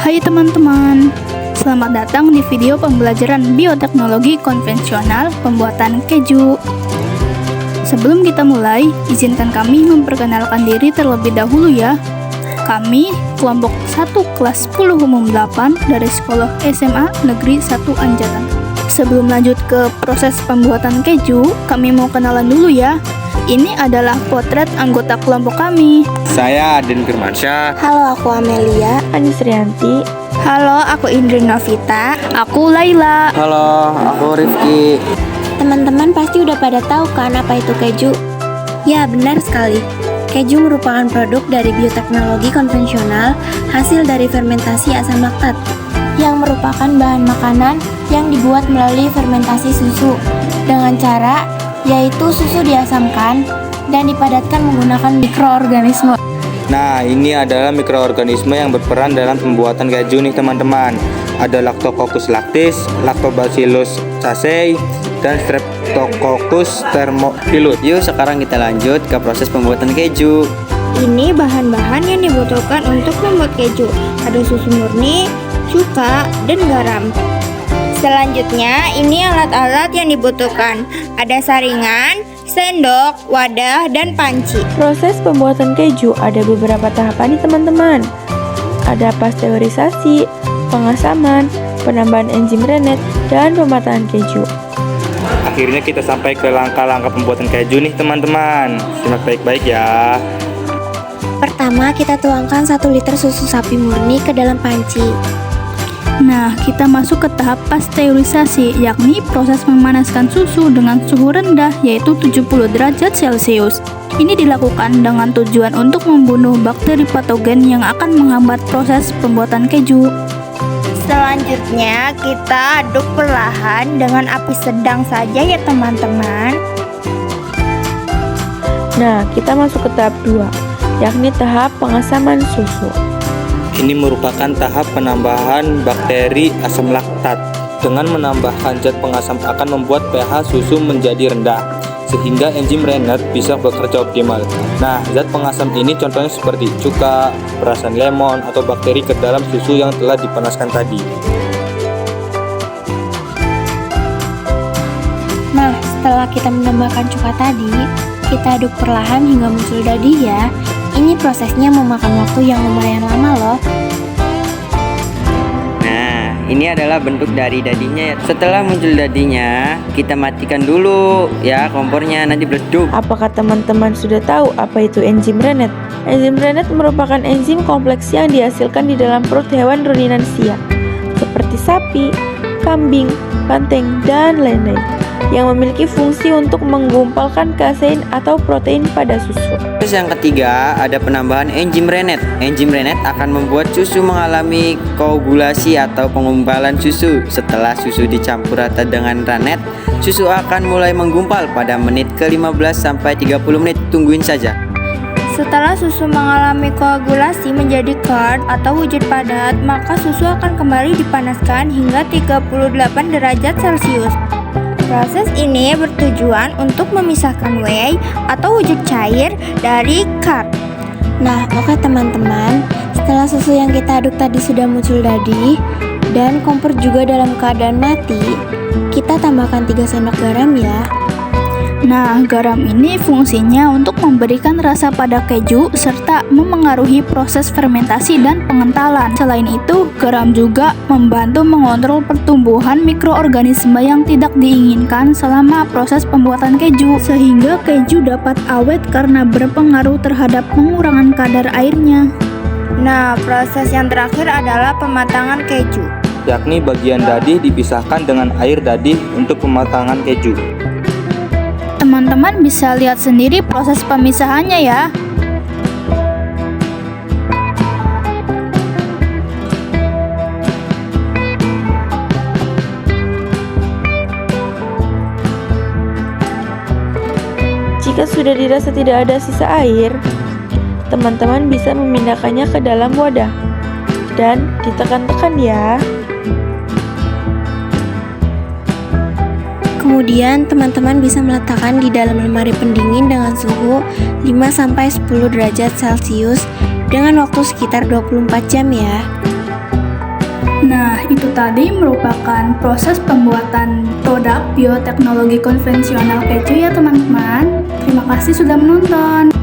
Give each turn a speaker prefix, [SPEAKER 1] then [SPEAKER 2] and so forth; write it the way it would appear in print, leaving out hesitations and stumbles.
[SPEAKER 1] Hai teman-teman, selamat datang di video pembelajaran bioteknologi konvensional pembuatan keju. Sebelum kita mulai, izinkan kami memperkenalkan diri terlebih dahulu ya. Kami kelompok 1 kelas 10 umum 8 dari sekolah SMA Negeri 1 Anjatan. Sebelum lanjut ke proses pembuatan keju, kami mau kenalan dulu ya. Ini adalah potret anggota kelompok kami.
[SPEAKER 2] Saya Adin Firmansyah.
[SPEAKER 3] Halo, aku Amelia.
[SPEAKER 4] Anis Rianti.
[SPEAKER 3] Halo, aku Indri Novita.
[SPEAKER 1] Aku Laila.
[SPEAKER 2] Halo, aku Rifki.
[SPEAKER 3] Teman-teman pasti udah pada tahu kan apa itu keju? Ya, benar sekali. Keju merupakan produk dari bioteknologi konvensional hasil dari fermentasi asam laktat yang merupakan bahan makanan yang dibuat melalui fermentasi susu dengan cara yaitu susu diasamkan dan dipadatkan menggunakan mikroorganisme.
[SPEAKER 2] Nah, ini adalah mikroorganisme yang berperan dalam pembuatan keju nih teman-teman. Ada Lactococcus lactis, Lactobacillus casei, dan Streptococcus thermophilus.
[SPEAKER 5] Yuk sekarang kita lanjut ke proses pembuatan keju.
[SPEAKER 3] Ini bahan-bahan yang dibutuhkan untuk membuat keju. Ada susu murni, cuka, dan garam. Selanjutnya, ini alat-alat yang dibutuhkan. Ada saringan, sendok, wadah, dan panci.
[SPEAKER 4] Proses pembuatan keju ada beberapa tahapan nih teman-teman. Ada pasteurisasi, pengasaman, penambahan enzim rennet, dan pematangan keju.
[SPEAKER 2] Akhirnya kita sampai ke langkah-langkah pembuatan keju nih teman-teman. Simak baik-baik ya.
[SPEAKER 3] Pertama, kita tuangkan 1 liter susu sapi murni ke dalam panci.
[SPEAKER 1] Nah, kita masuk ke tahap pasteurisasi, yakni proses memanaskan susu dengan suhu rendah yaitu 70 derajat Celcius. Ini dilakukan dengan tujuan untuk membunuh bakteri patogen yang akan menghambat proses pembuatan keju.
[SPEAKER 3] Selanjutnya, kita aduk perlahan dengan api sedang saja ya teman-teman.
[SPEAKER 4] Nah, kita masuk ke tahap 2, yakni tahap pengasaman susu.
[SPEAKER 2] Ini merupakan tahap penambahan bakteri asam laktat. Dengan menambahkan zat pengasam akan membuat pH susu menjadi rendah, sehingga enzim rennet bisa bekerja optimal. Nah, zat pengasam ini contohnya seperti cuka, perasan lemon, atau bakteri ke dalam susu yang telah dipanaskan tadi.
[SPEAKER 3] Nah, setelah kita menambahkan cuka tadi, kita aduk perlahan hingga muncul dadi ya. Ini prosesnya memakan waktu yang lumayan lama loh.
[SPEAKER 5] Nah, ini adalah bentuk dari dadinya ya. Setelah muncul dadinya, kita matikan dulu ya kompornya, nanti meleduk.
[SPEAKER 4] Apakah teman-teman sudah tahu apa itu enzim rennet? Enzim rennet merupakan enzim kompleks yang dihasilkan di dalam perut hewan ruminansia seperti sapi, kambing, banteng, dan lain-lain, yang memiliki fungsi untuk menggumpalkan kasein atau protein pada susu.
[SPEAKER 5] Terus yang ketiga, ada penambahan enzim rennet. Enzim rennet akan membuat susu mengalami koagulasi atau penggumpalan susu. Setelah susu dicampur rata dengan rennet, susu akan mulai menggumpal pada menit ke-15 sampai 30 menit. Tungguin saja.
[SPEAKER 3] Setelah susu mengalami koagulasi menjadi curd atau wujud padat, maka susu akan kembali dipanaskan hingga 38 derajat Celcius. Proses ini bertujuan untuk memisahkan whey atau wujud cair dari curd. Nah, oke teman-teman, setelah susu yang kita aduk tadi sudah muncul dadi dan kompor juga dalam keadaan mati, kita tambahkan 3 sendok garam ya.
[SPEAKER 1] Nah, garam ini fungsinya untuk memberikan rasa pada keju serta memengaruhi proses fermentasi dan pengentalan. Selain itu, garam juga membantu mengontrol pertumbuhan mikroorganisme yang tidak diinginkan selama proses pembuatan keju, sehingga keju dapat awet karena berpengaruh terhadap pengurangan kadar airnya.
[SPEAKER 3] Nah, proses yang terakhir adalah pematangan keju.
[SPEAKER 2] Yakni bagian dadi dipisahkan dengan air dadi untuk pematangan keju.
[SPEAKER 1] Teman-teman bisa lihat sendiri proses pemisahannya ya.
[SPEAKER 4] Jika sudah dirasa tidak ada sisa air, teman-teman bisa memindahkannya ke dalam wadah dan ditekan-tekan ya.
[SPEAKER 3] Kemudian teman-teman bisa meletakkan di dalam lemari pendingin dengan suhu 5-10 derajat Celcius dengan waktu sekitar 24 jam ya.
[SPEAKER 1] Nah, itu tadi merupakan proses pembuatan produk bioteknologi konvensional keju ya teman-teman. Terima kasih sudah menonton.